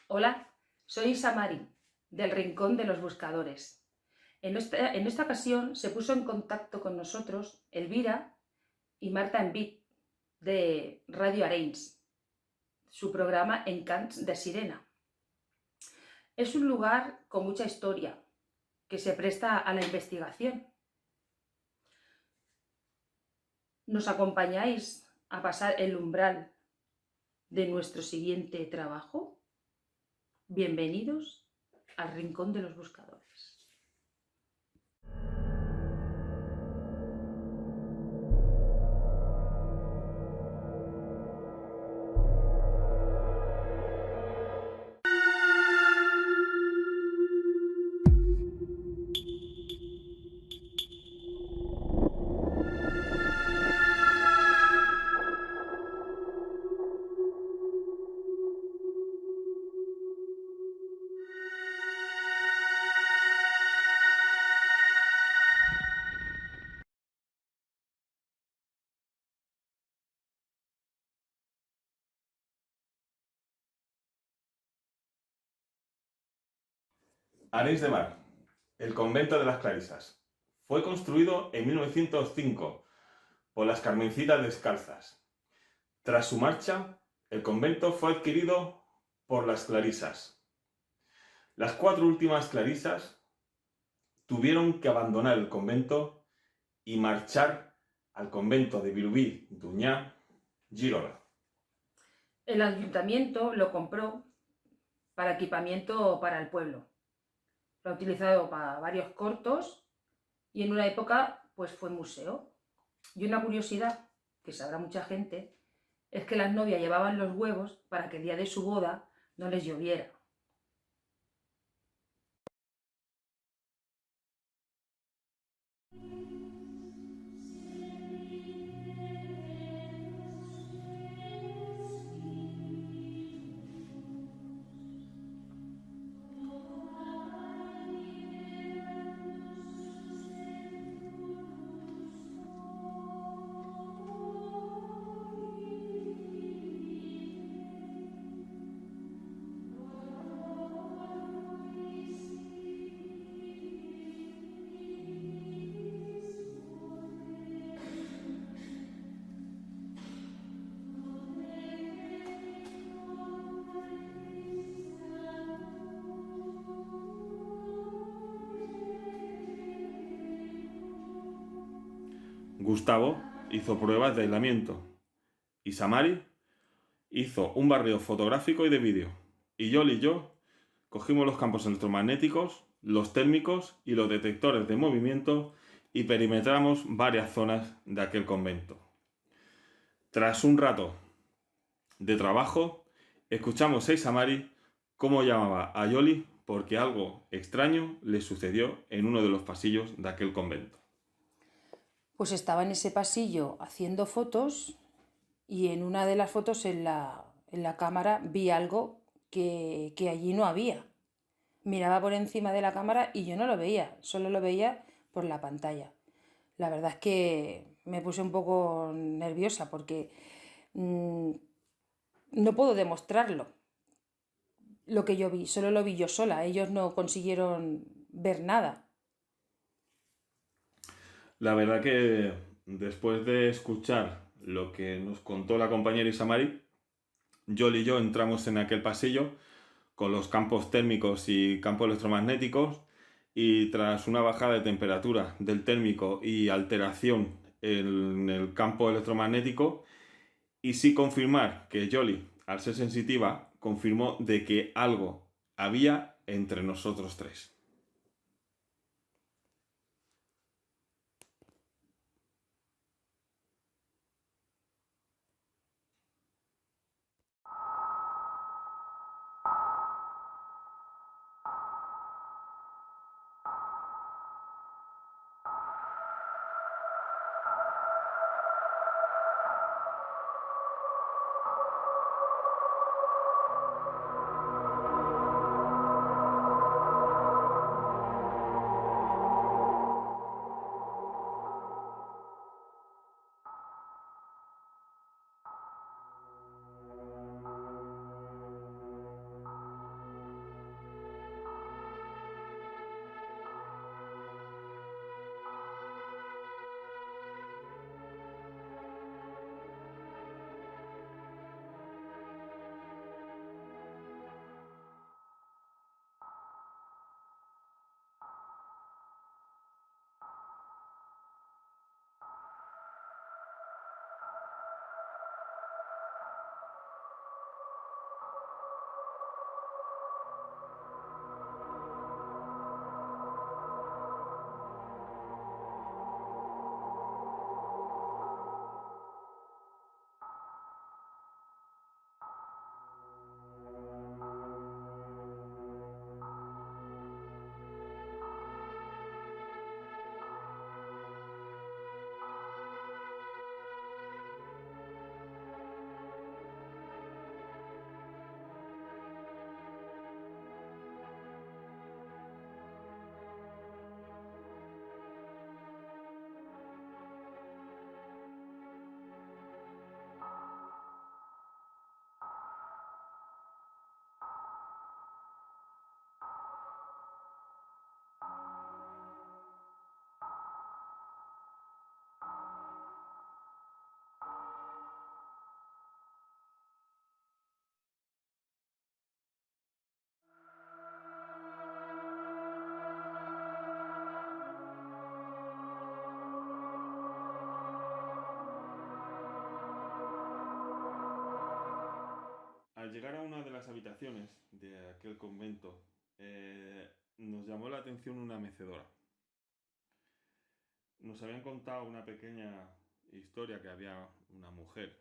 Hola, soy Samari, del Rincón de los Buscadores. En esta ocasión se puso en contacto con nosotros Elvira y Marta Envid, de Radio Arenys, su programa Encants de Sirena. Es un lugar con mucha historia que se presta a la investigación. ¿Nos acompañáis a pasar el umbral de nuestro siguiente trabajo? Bienvenidos al Rincón de los Buscadores. Arenys de Mar, el convento de las Clarisas. Fue construido en 1905 por las Carmencitas Descalzas. Tras su marcha, el convento fue adquirido por las Clarisas. Las 4 últimas Clarisas tuvieron que abandonar el convento y marchar al convento de Vilobí d'Onyar, Girona. El ayuntamiento lo compró para equipamiento para el pueblo. Lo ha utilizado para varios cortos y en una época pues fue museo. Y una curiosidad que sabrá mucha gente es que las novias llevaban los huevos para que el día de su boda no les lloviera. Gustavo hizo pruebas de aislamiento y Samari hizo un barrido fotográfico y de vídeo. Y Yoli y yo cogimos los campos electromagnéticos, los térmicos y los detectores de movimiento y perimetramos varias zonas de aquel convento. Tras un rato de trabajo, escuchamos a Samari cómo llamaba a Yoli porque algo extraño le sucedió en uno de los pasillos de aquel convento. Pues estaba en ese pasillo haciendo fotos y en una de las fotos en la cámara vi algo que allí no había. Miraba por encima de la cámara y yo no lo veía, solo lo veía por la pantalla. La verdad es que me puse un poco nerviosa porque no puedo demostrarlo, lo que yo vi, solo lo vi yo sola, ellos no consiguieron ver nada. La verdad que después de escuchar lo que nos contó la compañera Isamari, Yoli y yo entramos en aquel pasillo con los campos térmicos y campos electromagnéticos y tras una bajada de temperatura del térmico y alteración en el campo electromagnético y sí confirmar que Yoli, al ser sensitiva, confirmó de que algo había entre nosotros tres. al llegar a una de las habitaciones de aquel convento, nos llamó la atención una mecedora. Nos habían contado una pequeña historia que había una mujer,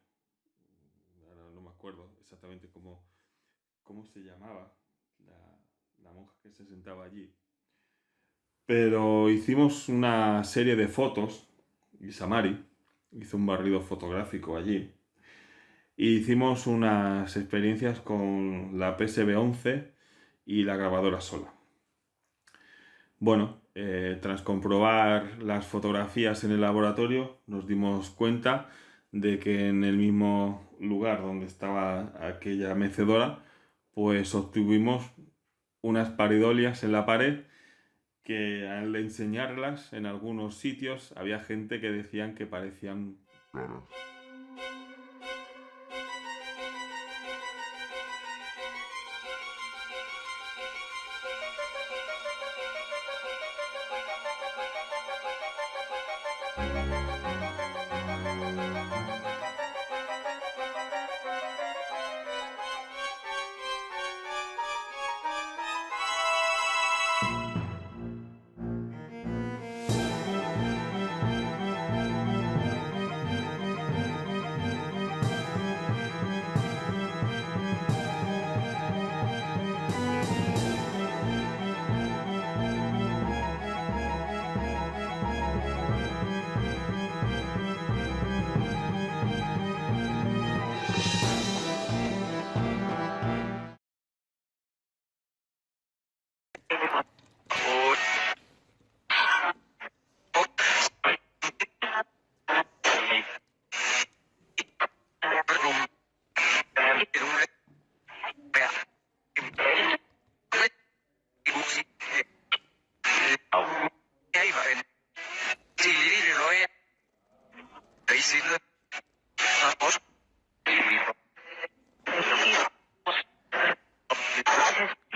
ahora no me acuerdo exactamente cómo se llamaba, la monja que se sentaba allí. Pero hicimos una serie de fotos, y Samari hizo un barrido fotográfico allí. Y hicimos unas experiencias con la PSB-11 y la grabadora sola. Bueno, tras comprobar las fotografías en el laboratorio, nos dimos cuenta de que en el mismo lugar donde estaba aquella mecedora, pues obtuvimos unas paridolias en la pared que al enseñarlas en algunos sitios había gente que decían que parecían raras.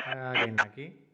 ¿Alguien aquí?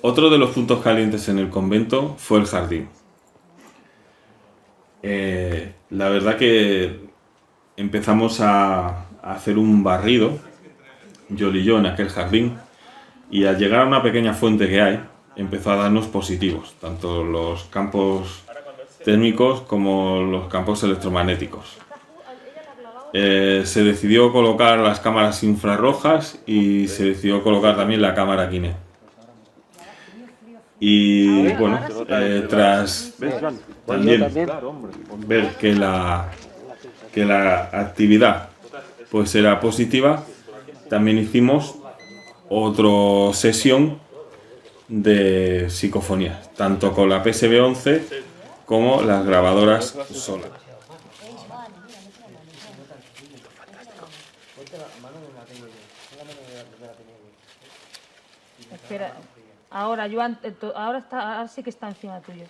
Otro de los puntos calientes en el convento fue el jardín. La verdad que empezamos a hacer un barrido, Yoli y yo, en aquel jardín, y al llegar a una pequeña fuente que hay, empezó a darnos positivos, tanto los campos térmicos como los campos electromagnéticos. se decidió colocar las cámaras infrarrojas y se decidió colocar también la cámara Kinect. Y bueno, tras también ver que la actividad pues era positiva, también hicimos otra sesión de psicofonías, tanto con la PSB-11 como las grabadoras solas. Espera, ahora, Joan, ahora sí que está encima tuyo.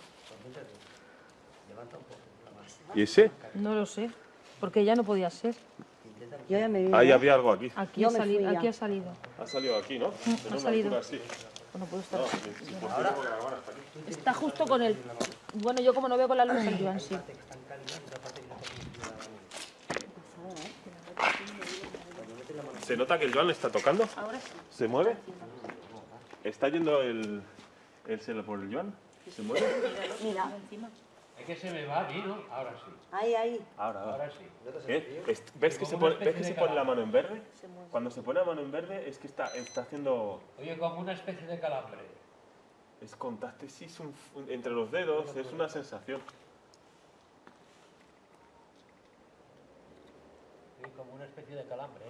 ¿Y ese? No lo sé, porque ya no podía ser. Yo ya me vi. Ahí había algo aquí. Aquí, Yo ha, me salido, fui ya. aquí ha salido. Ha salido aquí, ¿no? Ha salido. Bueno, puedo estar así. Está justo con el... Bueno, yo como no veo con la luz, el Joan sí. ¿Se nota que el Joan está tocando? Ahora sí. ¿Se mueve? ¿Está yendo el celo por el Joan? ¿Se mueve? Mira, Es que se me va a mí, ¿no? Ahora sí. ahí. Ahora sí. ¿Ves que se pone la mano en verde? Cuando se pone la mano en verde es que está haciendo... Oye, como una especie de calambre. Es contactesis entre los dedos, es una sensación. Sí, como una especie de calambre, ¿eh?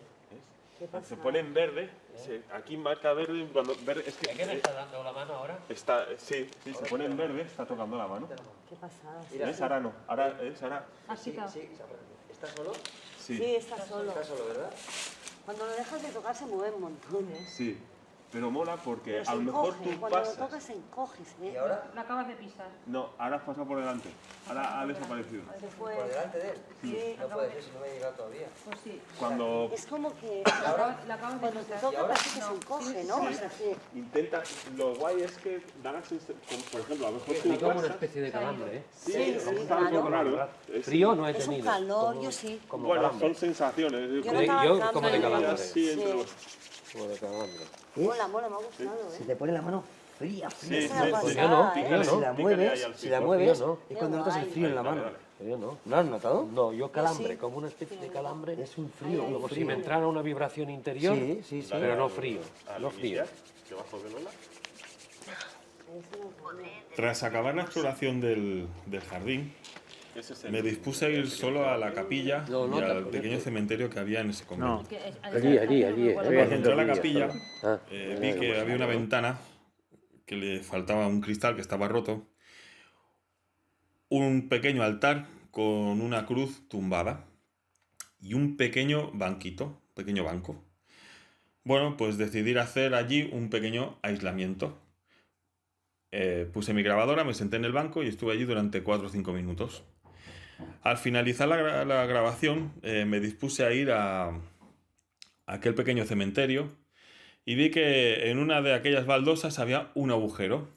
¿Ves? Se pone en verde, aquí marca verde, cuando verde es ¿A qué que... le está dando la mano ahora? Sí, se pone en verde, está tocando la mano. Qué pasada. ¿Ves? Ahora no, ahora... Así que... ¿Estás solo? Sí, está solo. ¿Estás solo, verdad? Cuando lo dejas de tocar se mueve un montón, ¿eh? Sí, pero mola porque Pero se a lo mejor encoge. tú Cuando lo pasas... tocas se encoge, ¿eh? La acabas de pisar. No, ahora has pasado por delante. Ahora ha desaparecido. Se fue. delante de él. Sí. No puede ser si no me ha llegado todavía. Pues sí. Cuando Es como que La acabas de cuando te pisar. toca parece que se encoge, ¿no? O sea, que... intenta... Lo guay es que da la sensación... Por ejemplo, a lo mejor Es tú como una pasas... especie de calambre, ¿eh? Sí, está un poco claro. raro. Es- Frío no he Es un tenido. calor, yo sí. Como Bueno, calambre. son sensaciones. Yo notaba yo el como de cambio. calambre. Sí, entre los... Como de calambre. Mola, me ha gustado, Se ¿eh? te pone la mano fría, fría. Sí, Es una Pues sí. yo no, pasada, yo ¿eh? Si la mueves, ahí al si la pico. mueves, Yo no. es cuando notas el frío en la mano. Yo no. ¿No has notado? No, yo calambre, sí. como una especie de calambre. Es un frío, un Como si frío. me entrara una vibración interior, Sí, sí, sí. pero no frío. No frío. Debajo de Lola. Tras acabar la exploración del jardín, me dispuse a ir solo a la capilla y al pequeño cementerio que había en ese convento. Allí. Cuando entré a la capilla, Ah, vi que había una ventana que le faltaba un cristal que estaba roto, un pequeño altar con una cruz tumbada y un pequeño banquito, pequeño banco. Bueno, pues decidí hacer allí un pequeño aislamiento. Puse mi grabadora, me senté en el banco y estuve allí durante 4 o 5 minutos. Al finalizar la grabación, me dispuse a ir a aquel pequeño cementerio y vi que en una de aquellas baldosas había un agujero.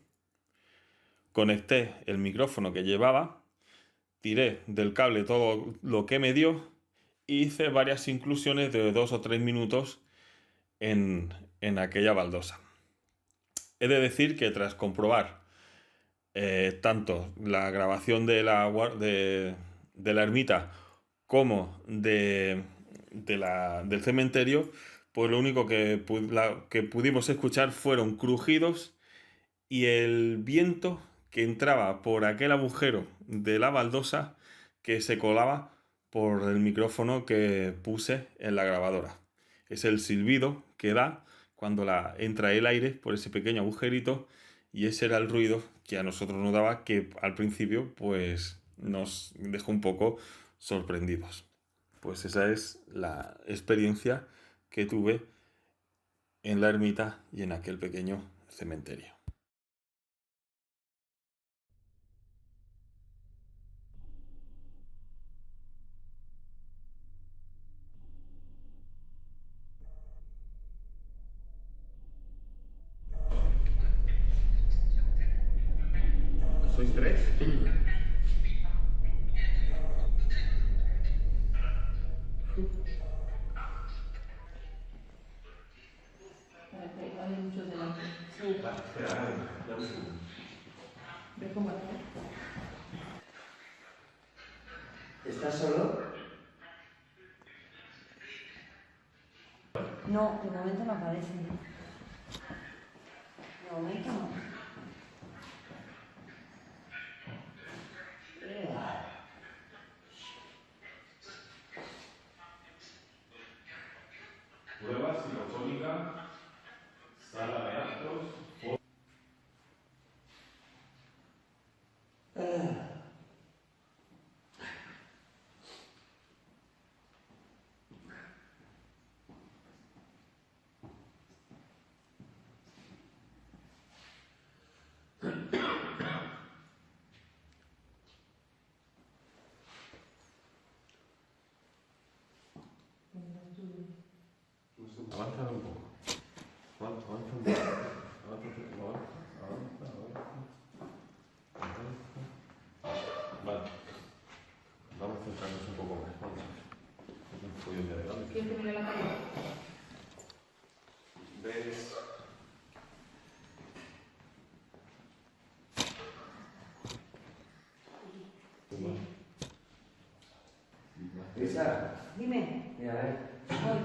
Conecté el micrófono que llevaba, tiré del cable todo lo que me dio e hice varias inclusiones de 2 o 3 minutos en aquella baldosa. He de decir que tras comprobar tanto la grabación de la ermita como del cementerio, pues lo único que pudimos escuchar fueron crujidos y el viento que entraba por aquel agujero de la baldosa que se colaba por el micrófono que puse en la grabadora. Es el silbido que da cuando entra el aire por ese pequeño agujerito, y ese era el ruido que a nosotros nos daba, que al principio pues nos dejó un poco sorprendidos. Pues esa es la experiencia que tuve en la ermita y en aquel pequeño cementerio. ¿Sois 3? Hay muchos delante. Espera, No, de momento no aparece. De momento no. Prueba psicofónica, sala de actos. Avanza un poco. Avanza un poco. Vale. Vamos a centrarnos un poco más. ¿Quieres que mire la cámara? ¿Ves? Esa, Dime. mira, Voy.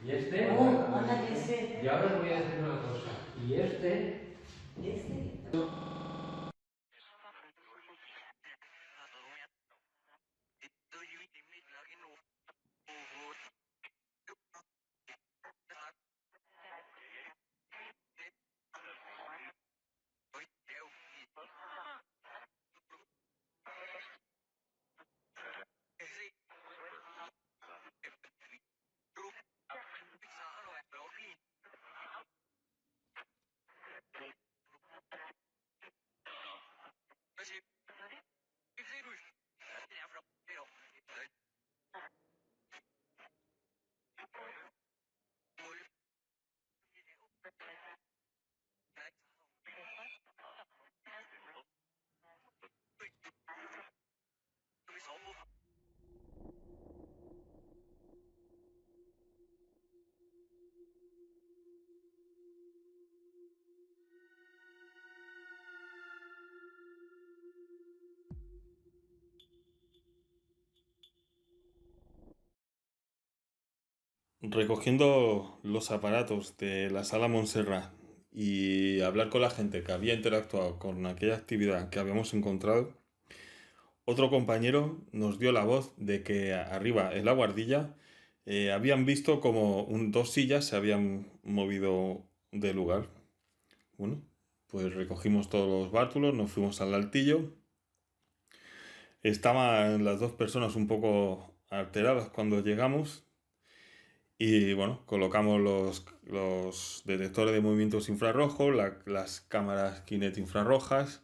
¿Y este? Anda que sé. Y ahora os voy a decir una cosa. ¿Y este? Este. Recogiendo los aparatos de la sala Montserrat y hablar con la gente que había interactuado con aquella actividad que habíamos encontrado, otro compañero nos dio la voz de que arriba en la guardilla habían visto como dos sillas se habían movido de lugar. Bueno, pues recogimos todos los bártulos, nos fuimos al altillo. Estaban las dos personas un poco alteradas cuando llegamos. Y bueno, colocamos los detectores de movimientos infrarrojos, las cámaras Kinect infrarrojas,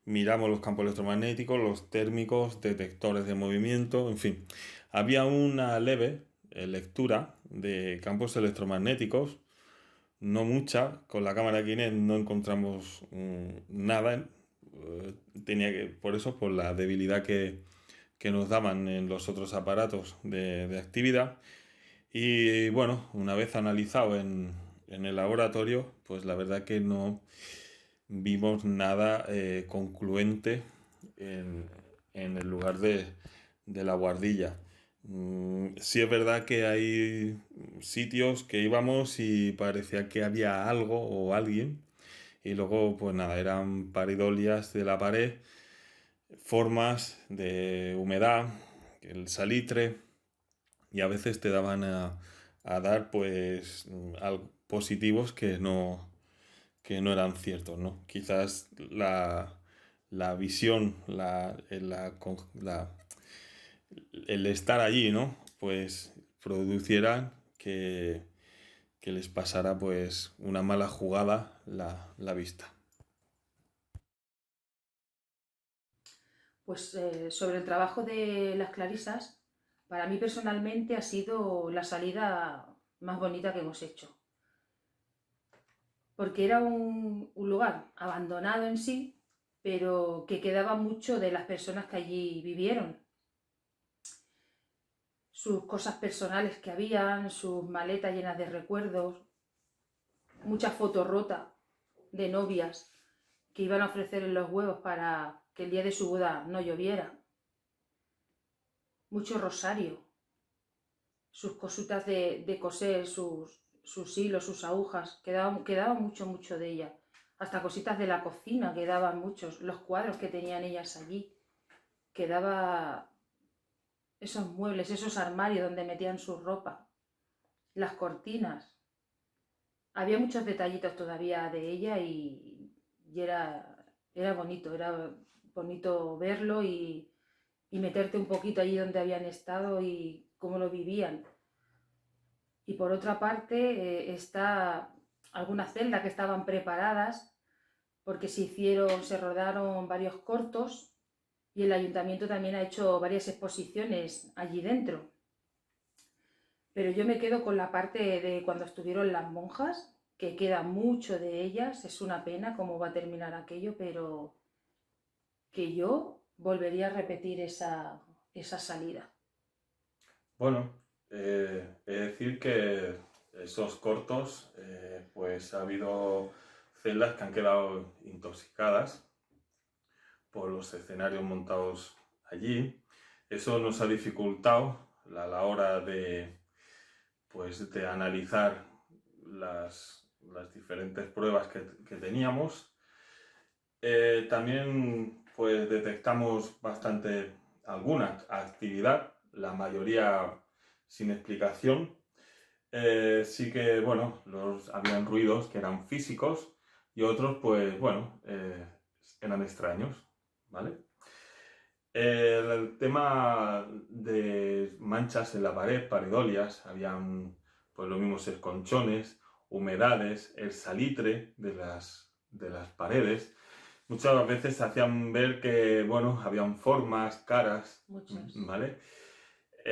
miramos los campos electromagnéticos, los térmicos, detectores de movimiento, en fin. Había una leve lectura de campos electromagnéticos, no mucha, con la cámara Kinect no encontramos nada, por eso, por la debilidad que nos daban en los otros aparatos de actividad. Y bueno, una vez analizado en el laboratorio, pues la verdad que no vimos nada concluente en el lugar de la guardilla. Sí es verdad que hay sitios que íbamos y parecía que había algo o alguien, y luego pues nada, eran paridolias de la pared, formas de humedad, el salitre, y a veces te daban a dar pues positivos que no eran ciertos, ¿no? Quizás la visión, el estar allí, ¿no? Pues produciera que les pasara pues una mala jugada la vista. Pues sobre el trabajo de las clarisas, para mí personalmente ha sido la salida más bonita que hemos hecho. Porque era un lugar abandonado en sí, pero que quedaba mucho de las personas que allí vivieron. Sus cosas personales que habían, sus maletas llenas de recuerdos, muchas fotos rotas de novias que iban a ofrecerle los huevos para que el día de su boda no lloviera. Mucho rosario, sus cositas de coser, sus hilos, sus agujas, quedaba mucho de ella. Hasta cositas de la cocina quedaban muchos, los cuadros que tenían ellas allí, quedaba esos muebles, esos armarios donde metían su ropa, las cortinas. Había muchos detallitos todavía de ella y era bonito verlo y meterte un poquito allí donde habían estado y cómo lo vivían. Y por otra parte está algunas celdas que estaban preparadas porque se rodaron varios cortos y el ayuntamiento también ha hecho varias exposiciones allí dentro. Pero yo me quedo con la parte de cuando estuvieron las monjas, que queda mucho de ellas, es una pena cómo va a terminar aquello, pero que yo volvería a repetir esa salida. Bueno, he de decir que esos cortos, pues ha habido celdas que han quedado intoxicadas por los escenarios montados allí. Eso nos ha dificultado a la hora de analizar las diferentes pruebas que teníamos. También pues detectamos alguna actividad, la mayoría sin explicación. Sí que, bueno, habían ruidos que eran físicos y otros, pues, bueno, eran extraños, ¿vale? El tema de manchas en la pared, paridolias, habían pues los mismos esconchones, humedades, el salitre de las paredes. Muchas veces hacían ver que, bueno, habían formas, caras, Muchas. ¿vale?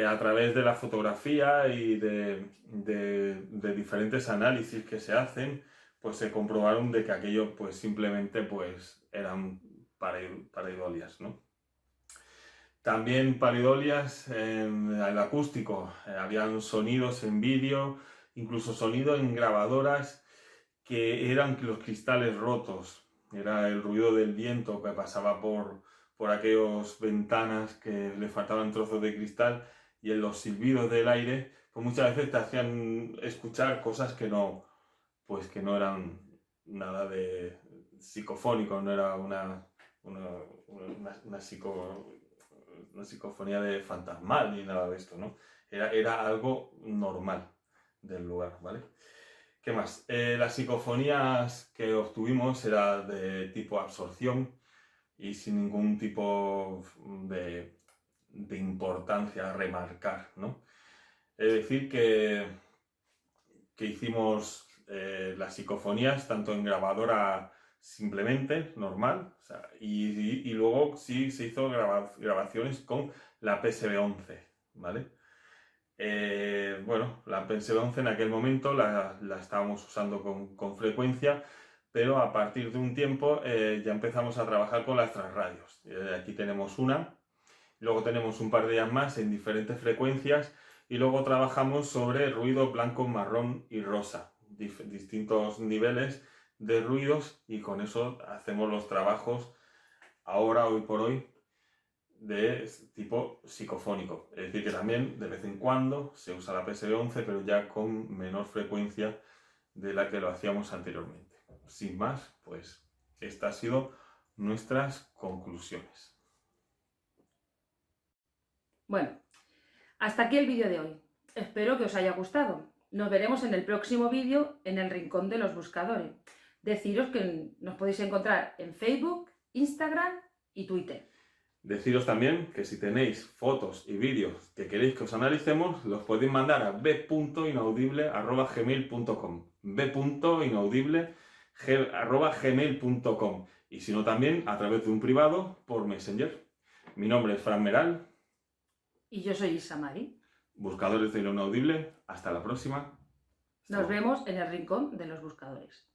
A través de la fotografía y de diferentes análisis que se hacen, pues se comprobaron de que aquello pues simplemente pues eran pareidolias, ¿no? También pareidolias en el acústico, habían sonidos en vídeo, incluso sonido en grabadoras que eran los cristales rotos, era el ruido del viento que pasaba por aquellas ventanas que le faltaban trozos de cristal y en los silbidos del aire, pues muchas veces te hacían escuchar cosas que no eran nada de psicofónico, no era una psicofonía de fantasmal ni nada de esto, ¿no? Era algo normal del lugar, ¿vale? ¿Qué más? Las psicofonías que obtuvimos eran de tipo absorción y sin ningún tipo de importancia a remarcar, ¿no? Es decir, que hicimos las psicofonías tanto en grabadora simplemente, normal, o sea, y luego sí se hizo grabaciones con la PSB-11, ¿vale? Bueno, la PSB-11 en aquel momento la estábamos usando con frecuencia, pero a partir de un tiempo ya empezamos a trabajar con las transradios. Aquí tenemos una, luego tenemos un par de ellas más en diferentes frecuencias y luego trabajamos sobre ruido blanco, marrón y rosa, distintos niveles de ruidos y con eso hacemos los trabajos hoy por hoy de tipo psicofónico. Es decir, que también de vez en cuando se usa la PSB-11, pero ya con menor frecuencia de la que lo hacíamos anteriormente. Sin más, pues estas han sido nuestras conclusiones. Bueno, hasta aquí el vídeo de hoy. Espero que os haya gustado. Nos veremos en el próximo vídeo en el Rincón de los Buscadores. Deciros que nos podéis encontrar en Facebook, Instagram y Twitter. Deciros también que si tenéis fotos y vídeos que queréis que os analicemos, los podéis mandar a b.inaudible@gmail.com b.inaudible@gmail.com y si no también a través de un privado por Messenger. Mi nombre es Fran Meral. Y yo soy Isa Mari. Buscadores de lo inaudible. Hasta la próxima. Nos vemos en el Rincón de los Buscadores.